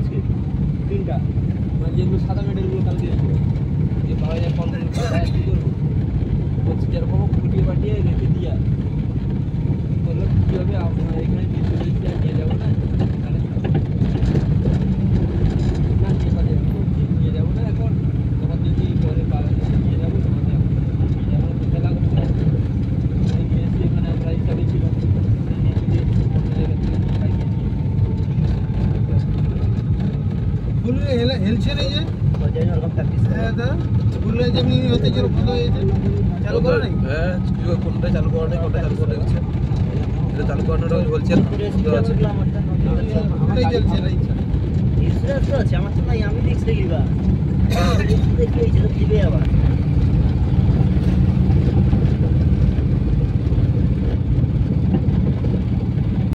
আজকে 3টা মানে যেগুলো সাদা মেডেলগুলো কালকে এসেছিল যে পাওয়া যায় কল করে কি করবো বলছি যেরকম ফুটিয়ে পাঠিয়ে রেখে দিয়া বললো কী হবে আপনার এখানে দিয়ে চলে এসেছি আর নিয়ে যাবো না তাহলে না নিয়ে যাবো না এখন তোমার যদি পরে পাওয়া নিয়ে যাবো তোমাদের নিয়ে যাবো তো খেলা করতে হবে নিয়ে এসে এখানে আমরা হিসাবে ছিলাম নিয়ে গিয়ে অন্য জায়গা থেকে খাইয়ে ফুললে হেলছে না যে ফুললে যেমনি হতে যেরকম হয়েছে চালু করে নাই হ্যাঁ কোনটা চালু করা নেই কোনটা চালু করে রেখেছে এটা চালু করানোটা বলছেন আছে ওটাই চলছে না ইচ্ছা ইন্স্যুরেন্স আছে আমার তো নাই আমি রিস্ক দেখি বা দেখি দিবে আবার